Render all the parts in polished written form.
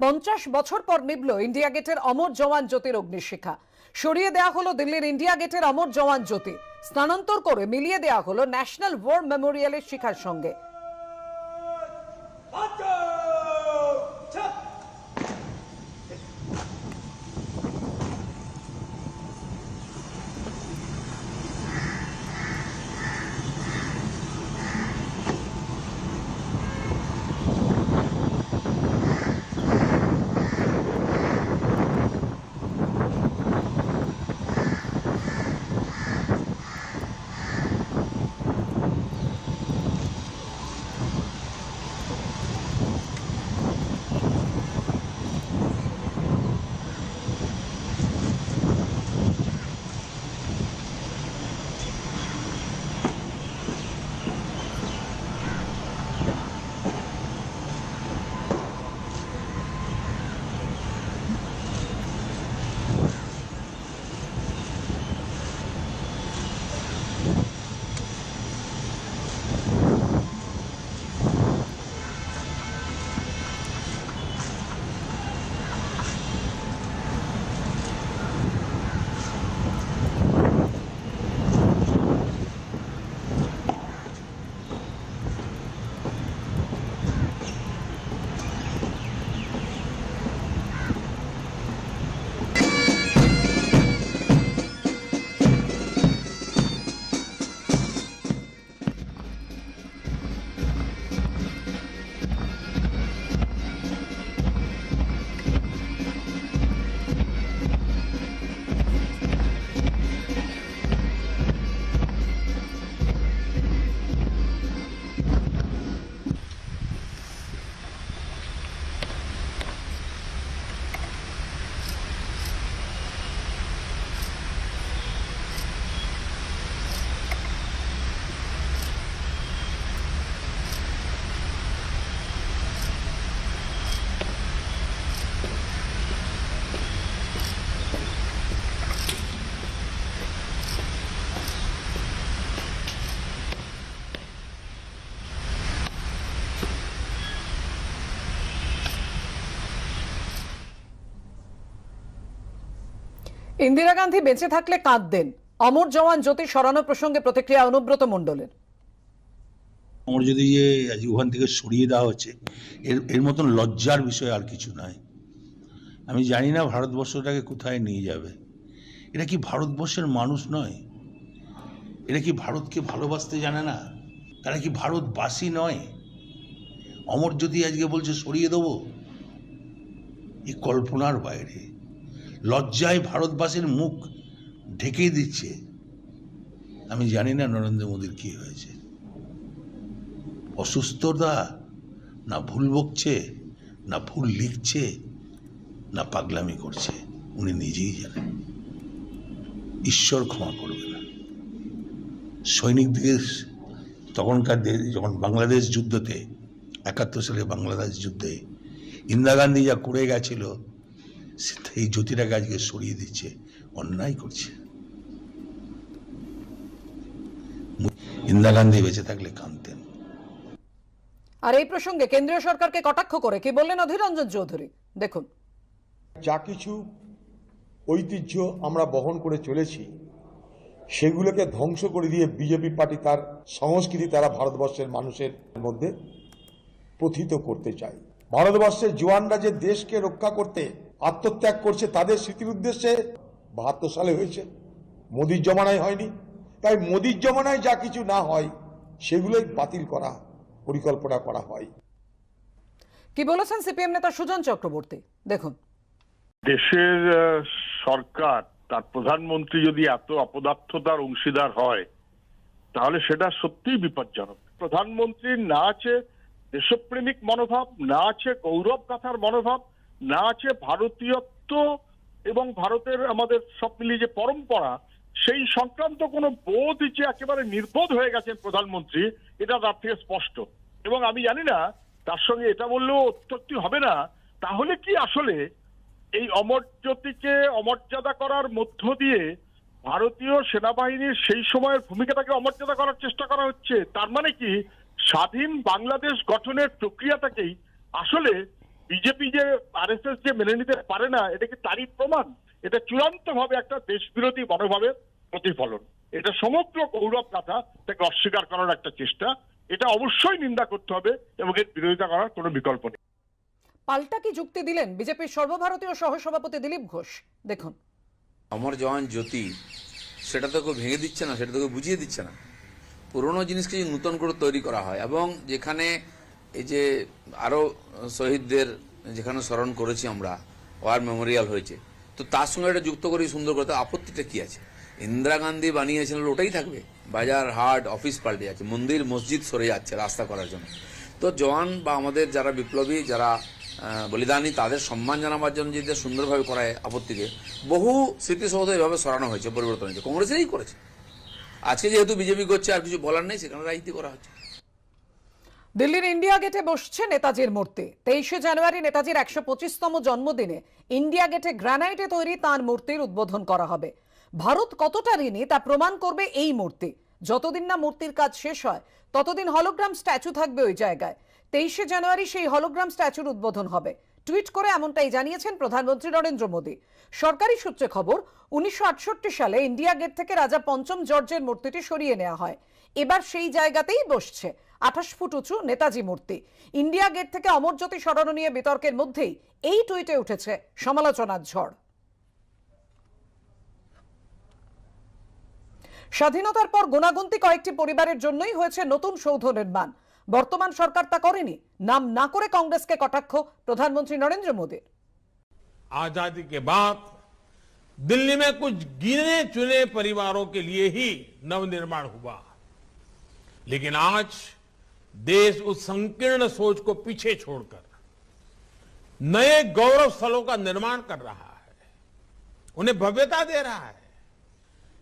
50 বছর পর নিভল ইন্ডিয়া গেটের অমর জওয়ান জ্যোতির অগ্নিশিখা। সরিয়ে দেওয়া হলো দিল্লির ইন্ডিয়া গেটের অমর জওয়ান জ্যোতি, স্থানান্তর করে মিলিয়ে দেওয়া হলো ন্যাশনাল ওয়ার মেমোরিয়ালের শিখার সঙ্গে। ইন্দিরা গান্ধী বেঁচে থাকলে কাঁদতেন, অমর জওয়ান জ্যোতি সরানো প্রসঙ্গে প্রতিক্রিয়া অনুব্রত মণ্ডলের। অমর জ্যোতি যে আজ ওখান থেকে সরিয়ে দেওয়া হচ্ছে, এর মতন লজ্জার বিষয় আর কিছু নয়। আমি জানি না ভারতবর্ষটাকে কোথায় নিয়ে যাবে। এটা কি ভারতবর্ষের মানুষ নয়? এরা কি ভারতকে ভালোবাসতে জানে না? তারা কি ভারতবাসী নয়? অমর জ্যোতি আজকে বলছে সরিয়ে দেবো, এই কল্পনার বাইরে। লজ্জায় ভারতবাসীর মুখ ঢেকে দিচ্ছে। আমি জানি না নরেন্দ্র মোদীর কি হয়েছে, অসুস্থতা, না ভুল বকছে, না ভুল লিখছে, না পাগলামি করছে, উনি নিজেই জানেন। ঈশ্বর ক্ষমা করবে না। সৈনিকদের তখনকার যখন বাংলাদেশ যুদ্ধতে 71 সালে বাংলাদেশ যুদ্ধে ইন্দিরা গান্ধী যা করে গেছিল, এই জ্যোতিটাকে আজকে সরিয়ে দিচ্ছে, অন্যায় করছে। ইন্দিরা গান্ধী বেঁচে থাকলে কাঁদতেন। আর এই প্রসঙ্গে কেন্দ্রীয় সরকারকে কটাক্ষ করে কি বললেন অধীর রঞ্জন চৌধুরী, দেখুন। যা কিছু ঐতিহ্য আমরা বহন করে চলেছি, সেগুলোকে ধ্বংস করে দিয়ে বিজেপি পার্টি তার সংস্কৃতি তারা ভারতবর্ষের মানুষের মধ্যে প্রথিত করতে চায়। ভারতবর্ষের জওয়ানরা যে দেশকে রক্ষা করতে আত্মত্যাগ করছে, তাদের স্মৃতির উদ্দেশ্যে 72 সালে হয়েছে, মোদির জমানায় হয়নি। তাই মোদির জমানায় যা কিছু না হয় সেগুলোই বাতিল করা পরিকল্পনা করা হয়। কি বলেছেন সিপিএম নেতা সুজন চক্রবর্তী, দেখুন। দেশের সরকার, তার প্রধানমন্ত্রী যদি এত অপদার্থতার অংশীদার হয়, তাহলে সেটা সত্যিই বিপজ্জনক। প্রধানমন্ত্রীর না আছে দেশপ্রেমিক মনোভাব, না আছে গৌরব গাথার মনোভাব, না আছে ভারতীয়ত্ব এবং ভারতের আমাদের সব মিলিয়ে যে পরম্পরা, সেই সংক্রান্ত কোনো বোধ যে একেবারে নির্বোধ হয়ে গেছেন প্রধানমন্ত্রী, এটা তার থেকে স্পষ্ট। এবং আমি জানি না, তার সঙ্গে এটা বললেও অত্যুক্তি হবে না, তাহলে কি আসলে এই অমর জ্যোতিকে অমর্যাদা করার মধ্য দিয়ে ভারতীয় সেনাবাহিনীর সেই সময়ের ভূমিকাটাকে অমর্যাদা করার চেষ্টা করা হচ্ছে? তার মানে কি স্বাধীন বাংলাদেশ গঠনের প্রক্রিয়াটাকেই আসলে বিজেপি যে আরএসএস যে মেনে নিতে পারে না, এটা কি তারই প্রমাণ? এটা চূড়ান্ত ভাবে একটা দেশবিরোধী মনোভাবের প্রতিফলন। এটা সমগ্র গৌরব গাথা তাকে অস্বীকার করার একটা চেষ্টা। এটা অবশ্যই নিন্দা করতে হবে এবং এর বিরোধিতা করার কোনো বিকল্প নেই। পাল্টা কি যুক্তি দিলেন বিজেপির সর্বভারতীয় সহসভাপতি দিলীপ ঘোষ? দেখুন। অমর জওয়ান জ্যোতি সেটা তো কেউ ভেঙে দিচ্ছে না, সেটা তো কেউ বুঝিয়ে দিচ্ছে না। পুরনো জিনিসকে যদি নূতন করে তৈরি করা হয় এবং যেখানে এই যে আরও শহীদদের যেখানে স্মরণ করেছি আমরা, ওয়ার মেমোরিয়াল হয়েছে, তো তার সঙ্গে এটা যুক্ত করে সুন্দর করতে আপত্তিটা কি আছে? ইন্দিরা গান্ধী বানিয়েছিলেন ওটাই থাকবে। বাজার হাট অফিস পাল্টে যাচ্ছে, মন্দির মসজিদ সরে যাচ্ছে রাস্তা করার জন্য। তো জওয়ান বা আমাদের যারা বিপ্লবী, যারা বলিদানী, তাদের সম্মান জানাবার জন্য যদি সুন্দরভাবে করায় আপত্তিকে, বহু স্মৃতিসৌধ এভাবে সরানো হয়েছে, পরিবর্তন হয়েছে, কংগ্রেসেরই করেছে। আজকে যেহেতু বিজেপি করছে আর কিছু বলার নেই, সেখানে রাজনীতি করা হচ্ছে। দিল্লির ইন্ডিয়া গেটে বসছে নেতাজির মূর্তি। 23শে জানুয়ারি নেতাজির 125তম জন্মদিনে ইন্ডিয়া গেটে গ্রানাইটে তৈরি তাঁর মূর্তির উদ্বোধন করা হবে। ভারত কতটা ঋণী তা প্রমাণ করবে এই মূর্তি। যতদিন না মূর্তির কাজ শেষ হয় ততদিন হলোগ্রাম স্ট্যাচু থাকবে ওই জায়গায়। 23শে জানুয়ারি সেই হলোগ্রাম স্ট্যাচুর উদ্বোধন হবে। টুইট করে এমনটাই জানিয়েছেন প্রধানমন্ত্রী নরেন্দ্র মোদী। সরকারি সূত্রে খবর, 1968 সালে ইন্ডিয়া গেট থেকে রাজা পঞ্চম জর্জের মূর্তিটি সরিয়ে নেওয়া হয়। এবার সেই জায়গাতেই বসছে 28 ফুট উঁচু নেতাজি মূর্তি। ইন্ডিয়া গেট থেকে অমর জ্যোতি সরানো নিয়ে বিতর্কের মধ্যেই এই টুইটে উঠেছে সমালোচনার ঝড়। স্বাধীনতার পর গুণাগুন্তি কয়েকটি পরিবারের জন্যই হয়েছে নতুন সৌধ নির্মাণ। বর্তমান সরকার তা করেনি। নাম না করে কংগ্রেসকে কটাক্ষ প্রধানমন্ত্রী নরেন্দ্র মোদীর। आजादी के बाद दिल्ली में कुछ गिने चुने परिवारों के लिए ही नवनिर्माण हुआ, लेकिन आज देश उस संकीर्ण सोच को पीछे छोड़कर नए गौरव स्थलों का निर्माण कर रहा है, उन्हें भव्यता दे रहा है।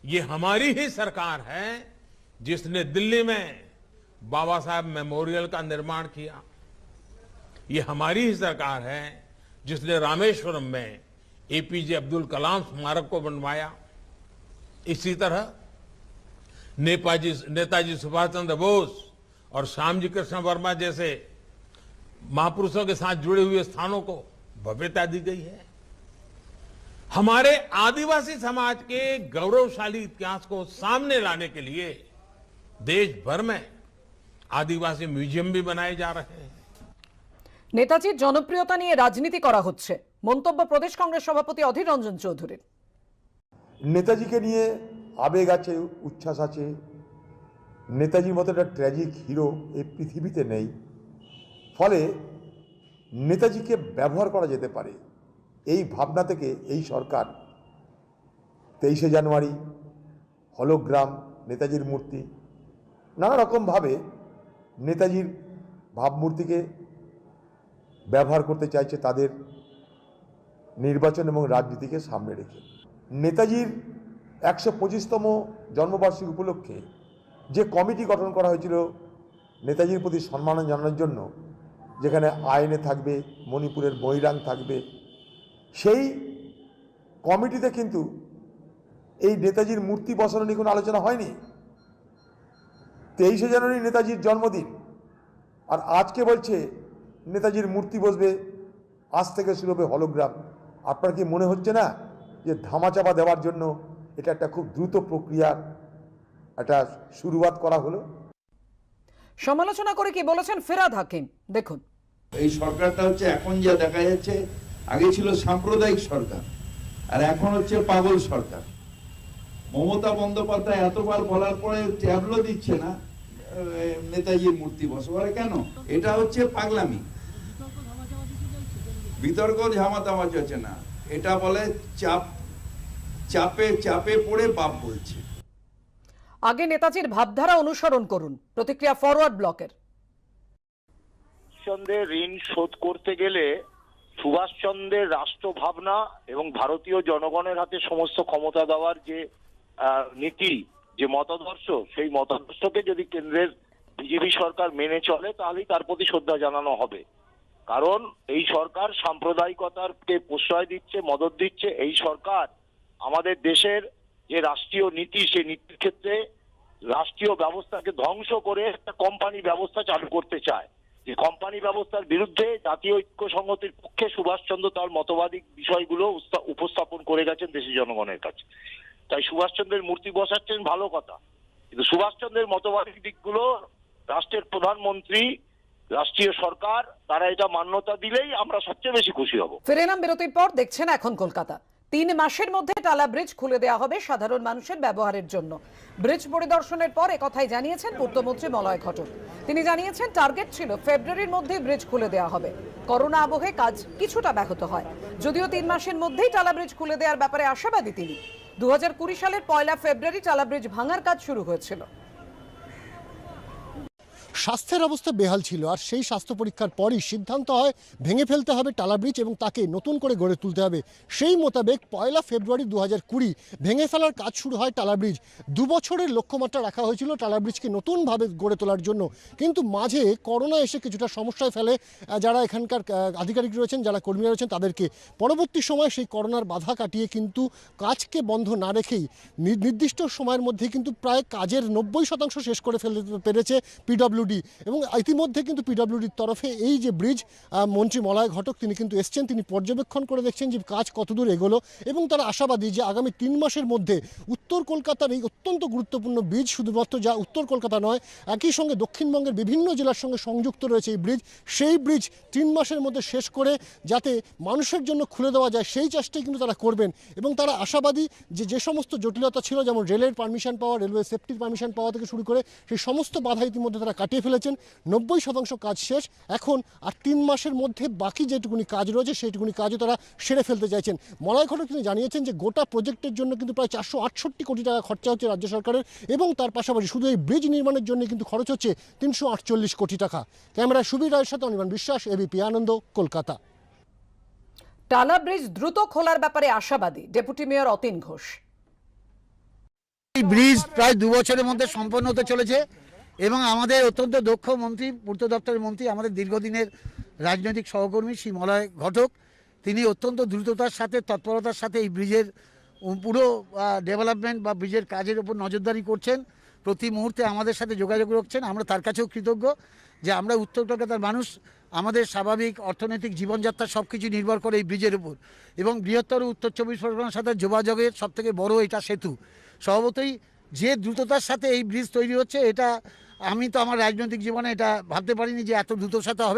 ये हमारी ही सरकार है जिसने दिल्ली में बाबा साहब मेमोरियल का निर्माण किया। ये हमारी ही सरकार है जिसने रामेश्वरम में एपीजे अब्दुल कलाम स्मारक को बनवाया। इसी तरह नेताजी सुभाष चंद्र बोस और श्यामजी कृष्ण वर्मा जैसे महापुरुषों के साथ जुड़े हुए स्थानों को भव्यता दी गई है। हमारे आदिवासी समाज के गौरवशाली इतिहास को सामने लाने के लिए देश भर में आदिवासी म्यूजियम भी बनाए जा रहे हैं। নেতাজির জনপ্রিয়তা নিয়ে রাজনীতি করা হচ্ছে, মন্তব্য প্রদেশ কংগ্রেস সভাপতি অধীর রঞ্জন চৌধুরীর। নেতাজিকে নিয়ে আবেগ আছে, উচ্ছ্বাস আছে। নেতাজির মতো একটা ট্র্যাজিক হিরো এই পৃথিবীতে নেই। ফলে নেতাজিকে ব্যবহার করা যেতে পারে, এই ভাবনা থেকে এই সরকার 23শে জানুয়ারি হলোগ্রাম, নেতাজির মূর্তি, নানা রকমভাবে নেতাজির ভাবমূর্তিকে ব্যবহার করতে চাইছে তাদের নির্বাচন এবং রাজনীতিকে সামনে রেখে। নেতাজির 125তম জন্মবার্ষিকী উপলক্ষে যে কমিটি গঠন করা হয়েছিল নেতাজির প্রতি সম্মান জানানোর জন্য, যেখানে আইনে থাকবে, মণিপুরের মৈরাং থাকবে, সেই কমিটিতে কিন্তু এই নেতাজির মূর্তি বসানো নিয়ে কোনো আলোচনা হয়নি। 23শে জানুয়ারি নেতাজির জন্মদিন, আর আজকে বলছে নেতাজির মূর্তি বসবে, আজ থেকে শুরু হবে হলোগ্রাম। আপনার কি মনে হচ্ছে না যে ধামাচাপা দেওয়ার জন্য এটা একটা খুব দ্রুত প্রক্রিয়া একটা শুরুয়াত করা হলো? সমালোচনা করে কি বলেছেন ফিরহাদ হাকিম, দেখুন। এই সরকারটা হচ্ছে এখন যা দেখা যাচ্ছে, আগে ছিল সাম্প্রদায়িক সরকার আর এখন হচ্ছে পাগল সরকার। মমতা বন্দ্যোপাধ্যায় এতবার বলার পরে ট্যাবলো দিচ্ছে না নেতাজির মূর্তি বসবারে কেন? এটা হচ্ছে পাগলামি, বিতর্ক ঝামাতামা চলছে না, এটা বলে চাপে চাপে পড়ে বাপ বলছে। আগে নেতাজির ভাবধারা অনুসরণ করুন, প্রতিক্রিয়া ফরওয়ার্ড ব্লকের। চন্দ্রের ঋণ শোধ করতে গেলে সুভাষচন্দ্রের রাষ্ট্র ভাবনা এবং ভারতীয় জনগণের হাতে সমস্ত ক্ষমতা দেওয়ার যে নীতি, যে মতাদর্শ, সেই মতাদর্শকে যদি কেন্দ্রের বিজেপি সরকার মেনে চলে তাহলেই তার প্রতি শ্রদ্ধা জানানো হবে। কারণ এই সরকার সাম্প্রদায়িকতাকে প্রশ্রয় দিচ্ছে, মদত দিচ্ছে। এই সরকার আমাদের দেশের যে রাষ্ট্রীয় নীতি, সেই নীতির ক্ষেত্রে রাষ্ট্রীয় ব্যবস্থাকে ধ্বংস করে একটা কোম্পানি ব্যবস্থা চালু করতে চায়, যে কোম্পানি ব্যবস্থার বিরুদ্ধে জাতীয় ঐক্য সংহতির পক্ষে সুভাষচন্দ্র তার মতবাদী বিষয়গুলো উপস্থাপন করে গেছেন দেশের জনগণের কাছে। তাই সুভাষচন্দ্রের মূর্তি বসাচ্ছেন ভালো কথা, কিন্তু সুভাষচন্দ্রের মতবাদী দিকগুলো রাষ্ট্রের প্রধানমন্ত্রী, রাষ্ট্রীয় সরকার তারা এটা মান্যতা দিলেই আমরা সবচেয়ে বেশি খুশি হব। ফিরে এলাম বিরতির পর। দেখছেন এখন কলকাতা। 3 মাসের মধ্যে টালা ব্রিজ খুলে দেওয়া হবে সাধারণ মানুষের ব্যবহারের জন্য। ব্রিজ পরিদর্শনের পর একথাই জানিয়েছেন পূর্তমন্ত্রী মলয় ঘটক। তিনি জানিয়েছেন টার্গেট ছিল ফেব্রুয়ারির মধ্যে ব্রিজ খুলে দেওয়া হবে। করোনা আবহে কাজ কিছুটা ব্যাহত হয়, যদিও 3 মাসের মধ্যেই টালা ব্রিজ খুলে দেওয়ার ব্যাপারে আশাবাদী তিনি। 2020 সালের 1 ফেব্রুয়ারি টালা ব্রিজ ভাঙার কাজ শুরু হয়েছিল। স্বাস্থ্যের অবস্থা বেহাল ছিল, আর সেই স্বাস্থ্য পরীক্ষার পরই সিদ্ধান্ত হয় ভেঙে ফেলতে হবে টালা ব্রিজ এবং তাকে নতুন করে গড়ে তুলতে হবে। সেই মোতাবেক 1 ফেব্রুয়ারি 2020 ভেঙে ফেলার কাজ শুরু হয় টালা ব্রিজ। 2 বছরের লক্ষ্যমাত্রা রাখা হয়েছিল টালা ব্রিজকে নতুনভাবে গড়ে তোলার জন্য, কিন্তু মাঝে করোনা এসে কিছুটা সমস্যায় ফেলে যারা এখানকার আধিকারিক রয়েছেন, যারা কর্মীরা রয়েছেন তাদেরকে। পরবর্তী সময় সেই করোনার বাধা কাটিয়ে কিন্তু কাজকে বন্ধ না রেখেই নির্দিষ্ট সময়ের মধ্যে কিন্তু প্রায় কাজের 90% শেষ করে ফেলতে পেরেছে পিডব্লিউডি। এবং ইতিমধ্যে কিন্তু পিডব্লিউডির তরফে এই যে ব্রিজ, মন্ত্রী মলয় ঘটক তিনি কিন্তু এসছেন, তিনি পর্যবেক্ষণ করে দেখছেন যে কাজ কতদূর এগোলো, এবং তারা আশাবাদী যে আগামী 3 মাসের মধ্যে উত্তর কলকাতার এই অত্যন্ত গুরুত্বপূর্ণ ব্রিজ, শুধুমাত্র যা উত্তর কলকাতা নয়, একই সঙ্গে দক্ষিণবঙ্গের বিভিন্ন জেলার সঙ্গে সংযুক্ত রয়েছে এই ব্রিজ, সেই ব্রিজ 3 মাসের মধ্যে শেষ করে যাতে মানুষের জন্য খুলে দেওয়া যায় সেই চেষ্টাই কিন্তু তারা করবেন। এবং তারা আশাবাদী যে সমস্ত জটিলতা ছিল, যেমন রেলের পারমিশন পাওয়া, রেলওয়ে সেফটির পারমিশন পাওয়া থেকে শুরু করে সেই সমস্ত বাধা ইতিমধ্যে তারা কাটিয়ে ফেলেছেন। 90% কাজ শেষ এখন, আর 3 মাসের মধ্যে বাকি যেটুকুনি কাজ রয়েছে সেইটুকুনি কাজও তারা সেরে ফেলতে চাইছেন। মলয় ঘটক তিনি জানিয়েছেন যে গোটা প্রজেক্টের জন্য কিন্তু প্রায় 468 কোটি টাকা খরচা হচ্ছে রাজ্য সরকারের, এবং তার পাশাপাশি শুধু এই ব্রিজ নির্মাণের জন্য কিন্তু খরচ হচ্ছে 348 কোটি টাকা। ক্যামেরায় সুবীর রায়ের সাথে অনির্বাণ বিশ্বাস, এবিপি আনন্দ, কলকাতা। টালা ব্রিজ দ্রুত খোলার ব্যাপারে আশাবাদী ডেপুটি মেয়র অতীন ঘোষ। এই ব্রিজ প্রায় 2 বছরের মধ্যে সম্পন্ন হতে চলেছে, এবং আমাদের অত্যন্ত দক্ষ মন্ত্রী, পূর্ত দপ্তরের মন্ত্রী, আমাদের দীর্ঘদিনের রাজনৈতিক সহকর্মী শ্রী মলয় ঘটক, তিনি অত্যন্ত দ্রুততার সাথে, তৎপরতার সাথে এই ব্রিজের পুরো ডেভেলপমেন্ট বা ব্রিজের কাজের উপর নজরদারি করছেন, প্রতি মুহূর্তে আমাদের সাথে যোগাযোগ রাখছেন। আমরা তার কাছেও কৃতজ্ঞ যে আমরা উত্তর কলকাতার মানুষ, আমাদের স্বাভাবিক অর্থনৈতিক জীবনযাত্রা সব কিছু নির্ভর করে এই ব্রিজের উপর, এবং বৃহত্তর উত্তর 24 পরগনার সাথে যোগাযোগের সবথেকে বড় এটা সেতু। স্বভাবতই যে দ্রুততার সাথে এই ব্রিজ তৈরি হচ্ছে, এটা আমি তো আমার রাজনৈতিক জীবনে এটা ভাবতে পারিনি যে এত দ্রুততার সাথে হবে।